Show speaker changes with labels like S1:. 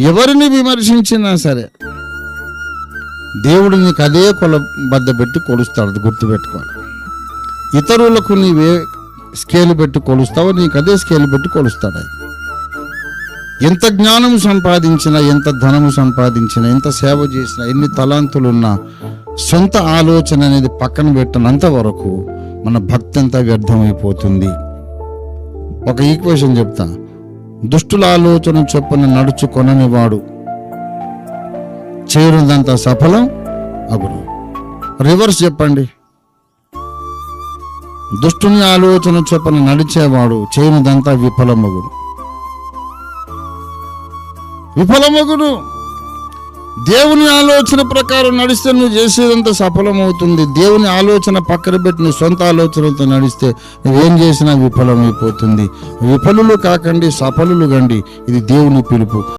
S1: ఎవరిని విమర్శించినా సరే దేవుడు నీకు అదే కొలబద్ద పెట్టి కొలుస్తాడు, అది గుర్తుపెట్టుకోవాలి. ఇతరులకు నీవే స్కేల్ పెట్టి కొలుస్తావో నీకు అదే స్కేల్ పెట్టి కొలుస్తాడు ఆయన. ఎంత జ్ఞానం సంపాదించినా, ఎంత ధనము సంపాదించినా, ఎంత సేవ చేసినా, ఎన్ని తలాంతులున్నా సొంత ఆలోచన అనేది పక్కన పెట్టినంత వరకు మన భక్తి అంతా వ్యర్థమైపోతుంది. ఒక ఈక్వేషన్ చెప్తా. దుష్టుల ఆలోచన చొప్పున నడుచుకొనని వాడు చేరుదంతా సఫలం అగును. రివర్స్ చెప్పండి. దుష్టుని ఆలోచన చొప్పున నడిచేవాడు చేయనిదంతా విఫలమగును. దేవుని ఆలోచన ప్రకారం నడిస్తే నువ్వు చేసేదంతా సఫలమవుతుంది. దేవుని ఆలోచన పక్కన పెట్టి నువ్వు సొంత ఆలోచనలతో నడిస్తే నువ్వేం చేసినా విఫలమైపోతుంది. విఫలులు కాకండి, సఫలులు కండి. ఇది దేవుని పిలుపు.